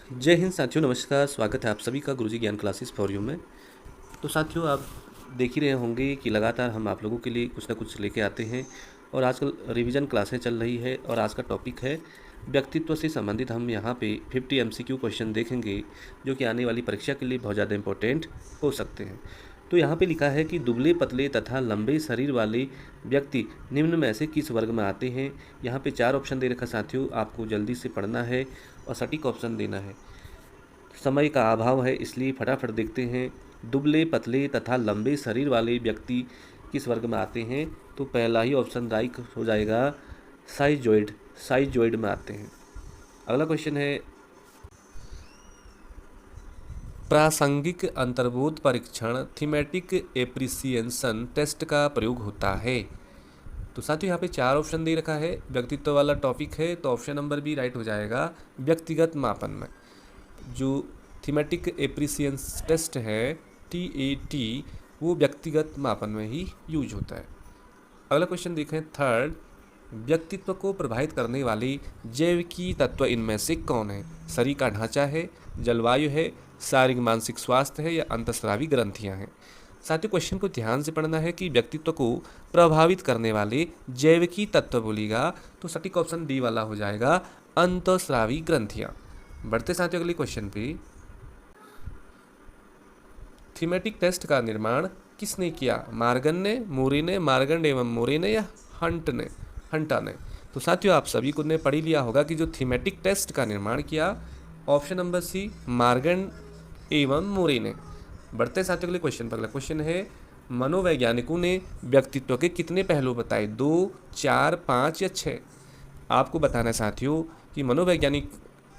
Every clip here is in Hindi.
जय हिंद साथियों, नमस्कार। स्वागत है आप सभी का गुरुजी ज्ञान क्लासेस फॉर यू में। तो साथियों, आप देख ही रहे होंगे कि लगातार हम आप लोगों के लिए कुछ ना कुछ लेके आते हैं और आजकल रिवीजन क्लासें चल रही है और आज का टॉपिक है व्यक्तित्व से संबंधित। हम यहाँ पे 50 एमसीक्यू क्वेश्चन देखेंगे जो कि आने वाली परीक्षा के लिए बहुत ज़्यादा इंपॉर्टेंट हो सकते हैं। तो यहाँ पे लिखा है कि दुबले पतले तथा लंबे शरीर वाले व्यक्ति निम्न में से किस वर्ग में आते हैं। यहाँ पे 4 ऑप्शन दे रखा साथियों, आपको जल्दी से पढ़ना है और सटीक ऑप्शन देना है। समय का अभाव है इसलिए फटाफट देखते हैं। दुबले पतले तथा लंबे शरीर वाले व्यक्ति किस वर्ग में आते हैं। तो पहला ही ऑप्शन राइट हो जाएगा, साइजोइड। साइजोइड में आते हैं। अगला क्वेश्चन है, प्रासंगिक अंतर्बोध परीक्षण थीमेटिक एप्रिसिएशन टेस्ट का प्रयोग होता है। तो साथियों यहाँ पे 4 ऑप्शन दे रखा है, व्यक्तित्व वाला टॉपिक है तो ऑप्शन नंबर भी राइट हो जाएगा व्यक्तिगत मापन में। जो थीमेटिक एप्रिसिएशन टेस्ट है TAT, वो व्यक्तिगत मापन में ही यूज होता है। अगला क्वेश्चन देखें, थर्ड, व्यक्तित्व को प्रभावित करने वाले जैविकी तत्व इनमें से कौन है। शरीर का ढांचा है, जलवायु है, शारीरिक मानसिक स्वास्थ्य है या अंतःस्रावी ग्रंथियां हैं। साथियों क्वेश्चन को ध्यान से पढ़ना है कि व्यक्तित्व को प्रभावित करने वाले जैविकी तत्व बोलेगा तो सटीक ऑप्शन डी वाला हो जाएगा, अंतःस्रावी ग्रंथियां। बढ़ते साथियों अगले क्वेश्चन पे, थीमेटिक टेस्ट का निर्माण किसने किया। मार्गन ने, मोरे ने, मार्गन एवं मोरे ने या हंटा ने। तो साथियों आप सभी को ने पढ़ ही लिया होगा कि जो थीमेटिक टेस्ट का निर्माण किया, ऑप्शन नंबर सी, मार्गन एवं मोरे ने। बढ़ते साथियों अगले क्वेश्चन पर। अगला क्वेश्चन है, मनोवैज्ञानिकों ने व्यक्तित्व के कितने पहलू बताए। 2, 4, 5 या 6। आपको बताना है साथियों कि मनोवैज्ञानिक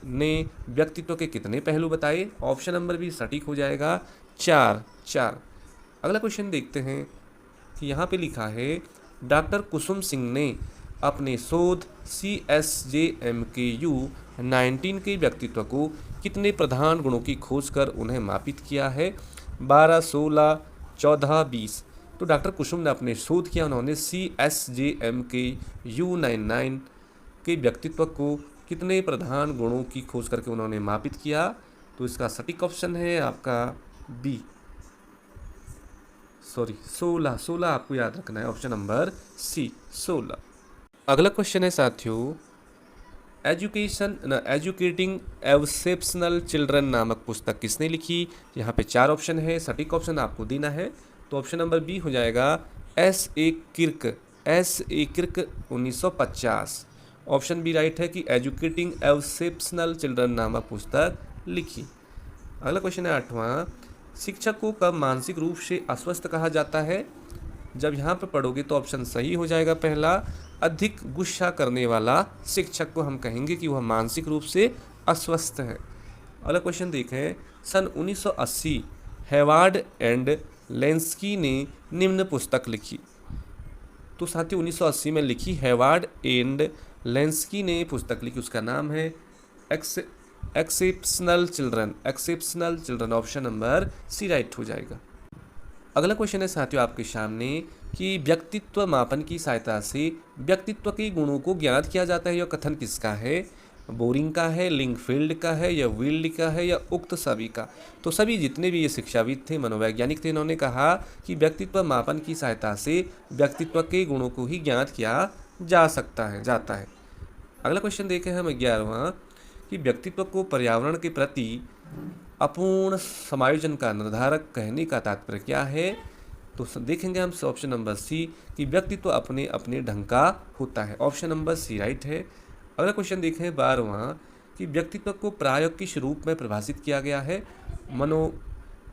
ने व्यक्तित्व के कितने पहलू बताए। ऑप्शन नंबर भी सटीक हो जाएगा, 4। अगला क्वेश्चन देखते हैं कि यहाँ पे लिखा है, डॉक्टर कुसुम सिंह ने अपने शोध CSJMKU 19 के व्यक्तित्व को कितने प्रधान गुणों की खोज कर उन्हें मापित किया है। 12, 16, 14, 20। तो डॉक्टर कुसुम ने अपने शोध किया, उन्होंने CSJMKU 99 के व्यक्तित्व को कितने प्रधान गुणों की खोज करके उन्होंने मापित किया। तो इसका सटीक ऑप्शन है आपका बी, 16 आपको याद रखना है, ऑप्शन नंबर सी, 16। अगला क्वेश्चन है साथियों, एजुकेटिंग एक्सेप्शनल चिल्ड्रन नामक पुस्तक किसने लिखी। यहाँ पे 4 ऑप्शन है, सटीक ऑप्शन आपको देना है तो ऑप्शन नंबर बी हो जाएगा, S.A. Kirk 1950। Option B right है कि एजुकेटिंग एक्सेप्शनल चिल्ड्रन नामक पुस्तक लिखी। अगला क्वेश्चन है 8वां, शिक्षक को कब मानसिक रूप से अस्वस्थ कहा जाता है। जब यहाँ पर पढ़ोगे तो ऑप्शन सही हो जाएगा पहला, अधिक गुस्सा करने वाला शिक्षक को हम कहेंगे कि वह मानसिक रूप से अस्वस्थ है। अगला क्वेश्चन देखें, सन 1980 हेवार्ड एंड लेंस्की ने निम्न पुस्तक लिखी। तो साथियों 1980 में लिखी हेवार्ड एंड लेंस्की ने पुस्तक लिखी, उसका नाम है exceptional children. Option number C right हो जाएगा। अगला क्वेश्चन है साथियों आपके सामने कि व्यक्तित्व मापन की सहायता से व्यक्तित्व के गुणों को ज्ञात किया जाता है। यह कथन किसका है। बोरिंग का है, लिंकफील्ड का है या विल्ड का है या उक्त सभी का। तो सभी जितने भी ये शिक्षाविद थे, मनोवैज्ञानिक थे, इन्होंने कहा कि व्यक्तित्व मापन की सहायता से व्यक्तित्व के गुणों को ही ज्ञात किया जाता है। अगला क्वेश्चन देखें हम 11वां कि व्यक्तित्व को पर्यावरण के प्रति अपूर्ण समायोजन का निर्धारक कहने का तात्पर्य क्या है। तो देखेंगे हम ऑप्शन नंबर सी कि व्यक्तित्व अपने अपने ढंग का होता है। ऑप्शन नंबर सी राइट है। अगला क्वेश्चन देखें 12वां कि व्यक्तित्व को प्रायोग किस रूप में परिभाषित किया गया है।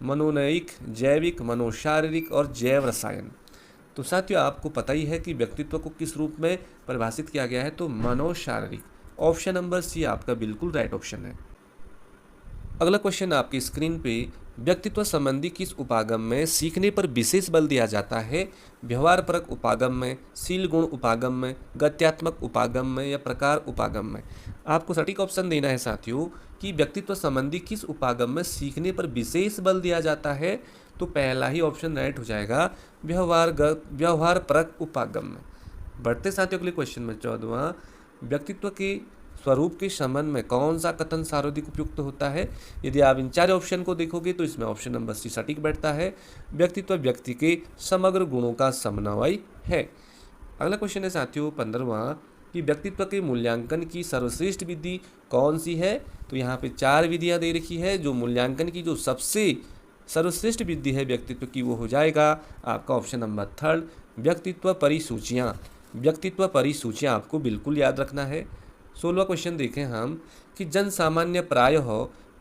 मनोनयिक, जैविक, मनोशारीरिक और जैव रसायन। तो साथियों आपको पता ही है कि व्यक्तित्व को किस रूप में परिभाषित किया गया है, तो मनोशारीरिक। ऑप्शन नंबर सी आपका बिल्कुल राइट ऑप्शन है। अगला क्वेश्चन आपकी स्क्रीन पे, व्यक्तित्व संबंधी किस उपागम में सीखने पर विशेष बल दिया जाता है। व्यवहारपरक उपागम में, शील गुण उपागम में, गत्यात्मक उपागम में या प्रकार उपागम में। आपको सटीक ऑप्शन देना है साथियों कि व्यक्तित्व संबंधी किस उपागम में सीखने पर विशेष बल दिया जाता है। तो पहला ही ऑप्शन राइट हो जाएगा, व्यवहारपरक उपागम में। बढ़ते साथियों अगले क्वेश्चन में 14वां, व्यक्तित्व के स्वरूप के संबंध में कौन सा कथन सर्वाधिक उपयुक्त होता है? यदि आप इन चार ऑप्शन को देखोगे तो इसमें ऑप्शन नंबर सी सटीक बैठता है। व्यक्तित्व व्यक्ति के समग्र गुणों का समन्वय है। अगला क्वेश्चन है साथियों 15वां कि व्यक्तित्व के मूल्यांकन की सर्वश्रेष्ठ विधि कौन सी है? तो यहाँ पे 4 विधियाँ दे रखी है। जो मूल्यांकन की जो सबसे सर्वश्रेष्ठ विधि है व्यक्तित्व की, वो हो जाएगा आपका ऑप्शन नंबर 3 व्यक्तित्व परिसूचियाँ। व्यक्तित्व परिसूचियाँ आपको बिल्कुल याद रखना है। 16वां क्वेश्चन देखें हम कि जन सामान्य प्रायः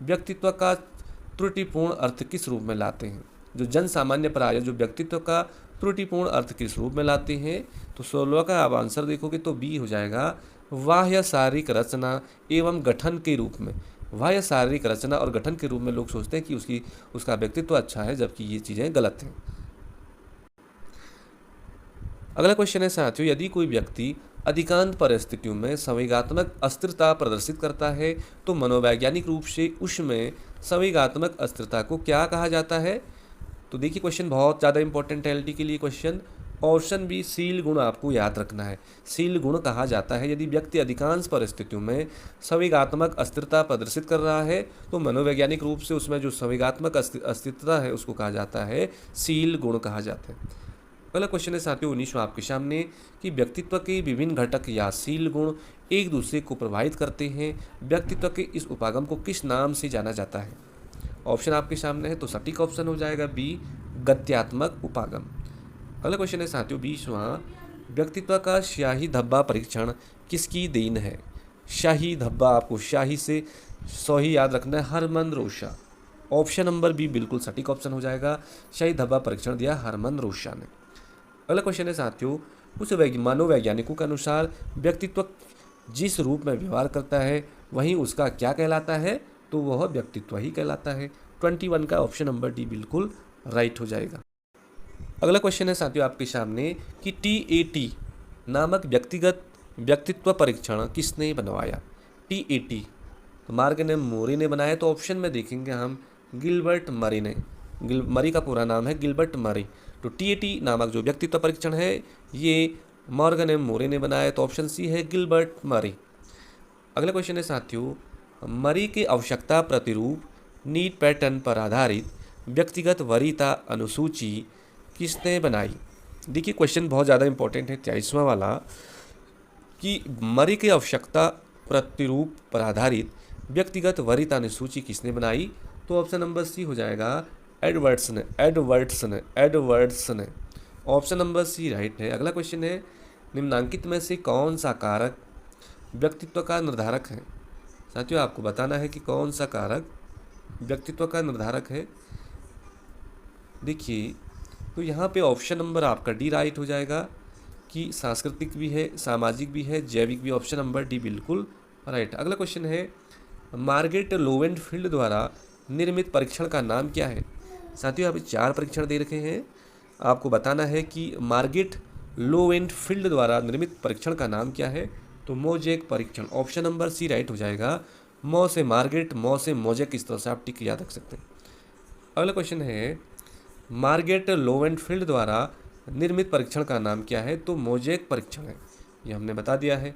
व्यक्तित्व का त्रुटिपूर्ण अर्थ किस रूप में लाते हैं? जो जन सामान्य प्रायः जो व्यक्तित्व का त्रुटिपूर्ण अर्थ किस रूप में लाते हैं? तो 16वां का आप आंसर देखोगे तो बी हो जाएगा, बाह्य शारीरिक रचना एवं गठन के रूप में। बाह्य शारीरिक रचना और गठन के रूप में लोग सोचते हैं कि उसका व्यक्तित्व अच्छा है, जबकि ये चीज़ें गलत हैं। अगला क्वेश्चन है साथियों, यदि कोई व्यक्ति अधिकांश परिस्थितियों में संवेगात्मक अस्थिरता प्रदर्शित करता है तो मनोवैज्ञानिक रूप से उसमें संवेगात्मक अस्थिरता को क्या कहा जाता है? तो देखिए क्वेश्चन बहुत ज़्यादा इंपॉर्टेंट है एलटी के लिए क्वेश्चन। ऑप्शन बी शील गुण आपको याद रखना है। शील गुण कहा जाता है यदि व्यक्ति अधिकांश परिस्थितियों में संवेगात्मक अस्थिरता प्रदर्शित कर रहा है तो मनोवैज्ञानिक रूप से उसमें जो संवेगात्मक अस्थिरता है उसको कहा जाता है शील गुण कहा जाता है। अगला क्वेश्चन है साथियों 19वां आपके सामने कि व्यक्तित्व के विभिन्न घटक या शील गुण एक दूसरे को प्रभावित करते हैं। व्यक्तित्व के इस उपागम को किस नाम से जाना जाता है? ऑप्शन आपके सामने है तो सटीक ऑप्शन हो जाएगा बी गत्यात्मक उपागम। अगला क्वेश्चन है साथियों 20वां, व्यक्तित्व का शाही धब्बा परीक्षण किसकी देन है? शाही धब्बा आपको शाही से सही याद रखना है, Hermann Rorschach. Option number B बिल्कुल सटीक ऑप्शन हो जाएगा, शाही धब्बा परीक्षण दिया हरमन रोशा ने। अगला क्वेश्चन है साथियों, कुछ मनोवैज्ञानिकों के अनुसार व्यक्तित्व जिस रूप में व्यवहार करता है वहीं उसका क्या कहलाता है? तो वह व्यक्तित्व ही कहलाता है। 21 का ऑप्शन नंबर डी बिल्कुल राइट हो जाएगा। अगला क्वेश्चन है साथियों आपके सामने कि TAT नामक व्यक्तिगत व्यक्तित्व परीक्षण किसने बनवाया? TAT तो मार्गन मोरी ने बनाया। तो ऑप्शन में देखेंगे हम गिलबर्ट मरी ने। मरी का पूरा नाम है गिलबर्ट मरी। तो TAT नामक जो व्यक्तित्व परीक्षण है ये मॉर्गन मोरे ने बनाया। तो ऑप्शन सी है गिलबर्ट मरी। अगला क्वेश्चन है साथियों, मरी के आवश्यकता प्रतिरूप नीड पैटर्न पर आधारित व्यक्तिगत वरीयता अनुसूची किसने बनाई? देखिए क्वेश्चन बहुत ज़्यादा इंपॉर्टेंट है 23वां वाला कि मरी के आवश्यकता प्रतिरूप पर आधारित व्यक्तिगत वरीयता अनुसूची किसने बनाई? तो ऑप्शन नंबर सी हो जाएगा एडवर्ड्स ने। ऑप्शन नंबर सी राइट है। अगला क्वेश्चन है, निम्नांकित में से कौन सा कारक व्यक्तित्व का निर्धारक है? साथियों आपको बताना है कि कौन सा कारक व्यक्तित्व का निर्धारक है। देखिए तो यहाँ पे ऑप्शन नंबर आपका डी राइट हो जाएगा कि सांस्कृतिक भी है, सामाजिक भी है, जैविक भी। ऑप्शन नंबर डी बिल्कुल राइट। अगला क्वेश्चन है, मार्गरेट लोवेंफील्ड द्वारा निर्मित परीक्षण का नाम क्या है? साथियों यहाँ पे 4 परीक्षण दे रखे हैं, आपको बताना है कि मार्गरेट लोवेंफील्ड द्वारा निर्मित परीक्षण का नाम क्या है? तो मोजेक परीक्षण। ऑप्शन नंबर सी राइट हो जाएगा। मौ से मार्गरेट, मौ से मोजेक, इस तरह से आप टिक याद रख सकते हैं। अगला क्वेश्चन है, मार्गरेट लोवेंफील्ड द्वारा निर्मित परीक्षण का नाम क्या है? तो मोजेक परीक्षण है, ये हमने बता दिया है।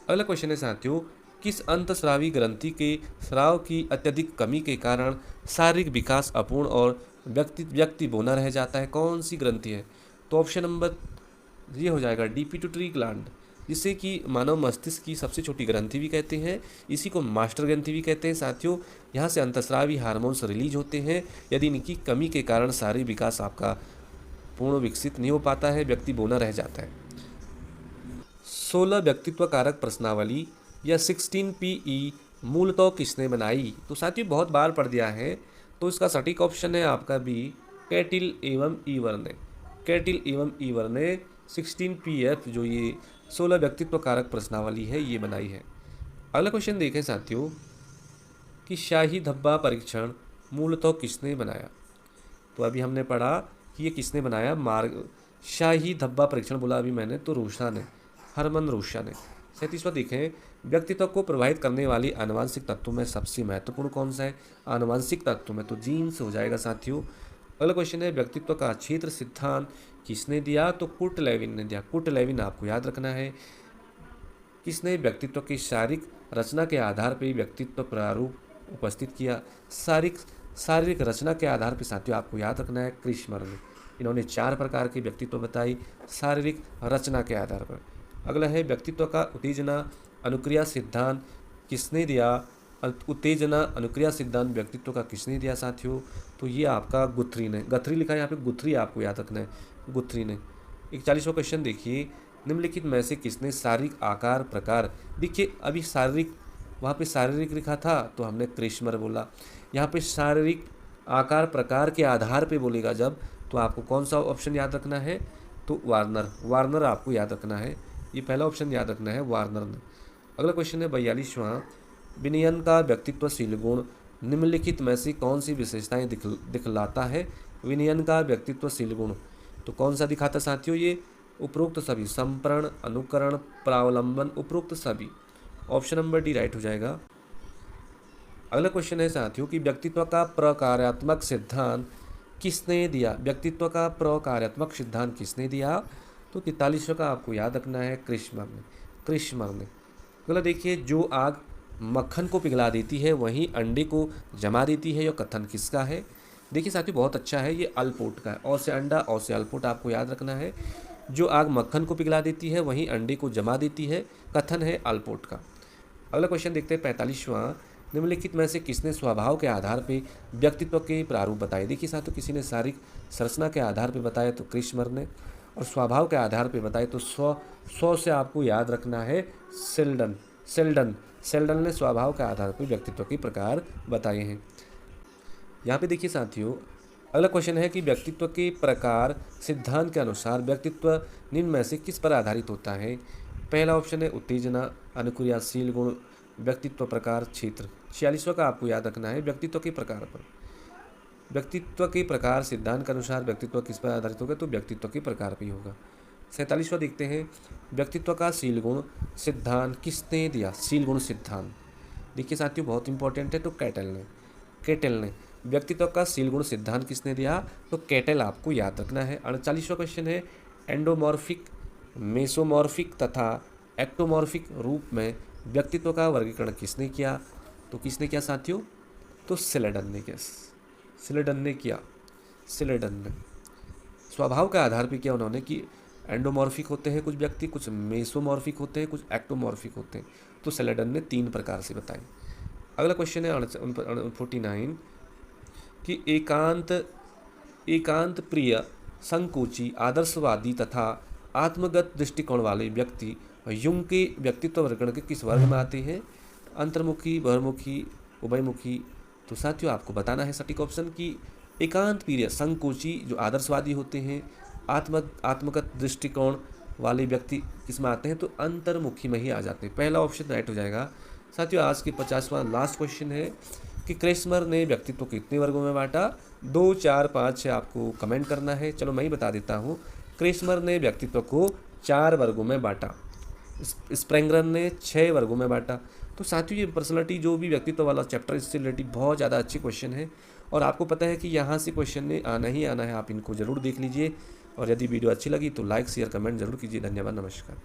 अगला क्वेश्चन है साथियों, किस अंतःस्रावी ग्रंथि के स्राव की अत्यधिक कमी के कारण शारीरिक विकास अपूर्ण और व्यक्ति बोना रह जाता है? कौन सी ग्रंथि है? तो ऑप्शन नंबर ये हो जाएगा डी पिट्यूटरी ग्लैंड, जिसे कि मानव मस्तिष्क की सबसे छोटी ग्रंथि भी कहते हैं। इसी को मास्टर ग्रंथि भी कहते हैं। साथियों यहाँ से अंतःस्रावी हार्मोन्स रिलीज होते हैं। यदि इनकी कमी के कारण शारीरिक विकास आपका पूर्ण विकसित नहीं हो पाता है, व्यक्ति बोना रह जाता है। 16 व्यक्तित्व कारक प्रश्नावली या 16PE मूलतः किसने बनाई? तो साथियों बहुत बार पढ़ दिया है, तो इसका सटीक ऑप्शन है आपका बी कैटिल एवं ईवर ने। कैटिल एवं ईवर ने 16PF जो ये 16 व्यक्तित्व कारक प्रश्नावली है ये बनाई है। अगला क्वेश्चन देखें साथियों कि शाही धब्बा परीक्षण मूलतः किसने बनाया? तो अभी हमने पढ़ा कि ये किसने बनाया, शाही धब्बा परीक्षण बोला अभी मैंने, तो रोशा ने, हरमन रोशा ने। 37वां देखें, व्यक्तित्व को प्रभावित करने वाली आनुवंशिक तत्वों में सबसे महत्वपूर्ण कौन सा है? आनुवंशिक तत्वों में तो जीन्स हो जाएगा साथियों। अगला क्वेश्चन है, व्यक्तित्व का क्षेत्र सिद्धांत किसने दिया? तो कुर्ट लेविन ने दिया। कुर्ट लेविन आपको याद रखना है। किसने व्यक्तित्व के शारीरिक रचना के आधार पर व्यक्तित्व प्रारूप उपस्थित किया। शारीरिक रचना के आधार पर साथियों आपको याद रखना है क्रिस्मर ने। इन्होंने 4 प्रकार की व्यक्तित्व बताई शारीरिक रचना के आधार पर। अगला है व्यक्तित्व का उत्तेजना अनुक्रिया सिद्धांत किसने दिया। उत्तेजना अनुक्रिया सिद्धांत व्यक्तित्व का किसने दिया साथियों, तो ये आपका गुथ्री ने। गथरी लिखा है यहाँ पे, गुथ्री आपको याद रखना है, गुथ्री ने। 41वां क्वेश्चन देखिए, निम्नलिखित में से किसने शारीरिक आकार प्रकार, देखिए अभी शारीरिक वहाँ पे शारीरिक लिखा था तो हमने क्रिस्मर बोला, यहाँ पे शारीरिक आकार प्रकार के आधार पे बोलेगा जब, तो आपको कौन सा ऑप्शन याद रखना है, तो वार्नर आपको याद रखना है, ये पहला ऑप्शन याद रखना है वार्नर ने। अगला क्वेश्चन है 42वां, विनयन का व्यक्तित्वशील गुण निम्नलिखित में से कौन सी विशेषताएं दिखलाता है। विनयन का व्यक्तित्वशील गुण तो कौन सा दिखाता साथियों, ये उपरोक्त सभी, संप्रण अनुकरण प्रावलंबन उपरोक्त सभी। ऑप्शन नंबर डी राइट हो जाएगा। अगला क्वेश्चन है साथियों कि व्यक्तित्व का प्रकार्यात्मक सिद्धांत किसने दिया। व्यक्तित्व का प्रकार्यात्मक सिद्धांत किसने दिया, तो 43वां का आपको याद रखना है क्रिस्मर ने। अगला देखिए, जो आग मक्खन को पिघला देती है वहीं अंडे को जमा देती है, यह कथन किसका है। देखिए साथियों बहुत अच्छा है, ये अल्पोर्ट का है। और से अंडा और से अल्पोर्ट आपको याद रखना है। जो आग मक्खन को पिघला देती है वहीं अंडे को जमा देती है, कथन है अल्पोर्ट का। अगला क्वेश्चन देखते हैं 45वां, निम्नलिखित में से किसने स्वभाव के आधार पर व्यक्तित्व के प्रारूप बताए। देखिए साथियों किसी ने शारीरिक संरचना के आधार पर बताया तो क्रिस्मर ने, और स्वभाव के आधार पर बताए तो सौ से आपको याद रखना है सेल्डन ने स्वभाव के आधार पर व्यक्तित्व के प्रकार बताए हैं। यहाँ पे देखिए साथियों अगला क्वेश्चन है कि व्यक्तित्व के प्रकार सिद्धांत के अनुसार व्यक्तित्व निम्न में से किस पर आधारित होता है। पहला ऑप्शन है उत्तेजना अनुक्रियाशील गुण व्यक्तित्व प्रकार क्षेत्र। 46वां का आपको याद रखना है व्यक्तित्व के प्रकार पर। व्यक्तित्व के प्रकार सिद्धांत के अनुसार व्यक्तित्व किस पर आधारित होगा, तो व्यक्तित्व के प्रकार पर ही होगा। 47वां देखते हैं, व्यक्तित्व का शील गुण सिद्धांत किसने दिया। शील गुण सिद्धांत देखिए साथियों बहुत इंपॉर्टेंट है, तो कैटल ने व्यक्तित्व का शील गुण सिद्धांत किसने दिया, तो कैटल आपको याद रखना है। 48वां क्वेश्चन है, एंडोमॉर्फिक मेसोमॉर्फिक तथा एक्टोमॉर्फिक रूप में व्यक्तित्व का वर्गीकरण किसने किया, तो किसने किया साथियों, तो सिलेडन ने किया। स्वभाव के आधार पर किया उन्होंने कि एंडोमॉर्फिक होते हैं कुछ व्यक्ति, कुछ मेसोमॉर्फिक होते हैं, कुछ एक्टोमॉर्फिक होते हैं, तो सेलेडन ने 3 प्रकार से बताए। अगला क्वेश्चन है 49 कि एकांत प्रिय संकोची आदर्शवादी तथा आत्मगत दृष्टिकोण वाले व्यक्ति युंग के व्यक्तित्व वर्गीकरण के किस वर्ग में आते हैं। अंतर्मुखी, बहिर्मुखी, उभयमुखी। तो साथियों आपको बताना है सटीक ऑप्शन कि एकांत प्रिय संकोची जो आदर्शवादी होते हैं, आत्मगत दृष्टिकोण वाले व्यक्ति किसमें आते हैं, तो अंतर्मुखी में ही आ जाते हैं। पहला ऑप्शन राइट हो जाएगा। साथियों आज के 50वां लास्ट क्वेश्चन है कि क्रिस्मर ने व्यक्तित्व को कितने वर्गों में बांटा। 2, 4, 5 से आपको कमेंट करना है। चलो मैं ही बता देता हूँ, क्रिस्मर ने व्यक्तित्व को 4 वर्गों में बांटा, स्प्रेंगर ने 6 वर्गों में बांटा। तो साथियों ये पर्सनालिटी जो भी व्यक्तित्व वाला चैप्टर इससे रिलेटेड बहुत ज़्यादा अच्छे क्वेश्चन है, और आपको पता है कि यहाँ से क्वेश्चन ने आना ही आना है, आप इनको ज़रूर देख लीजिए। और यदि वीडियो अच्छी लगी तो लाइक शेयर कमेंट जरूर कीजिए। धन्यवाद, नमस्कार।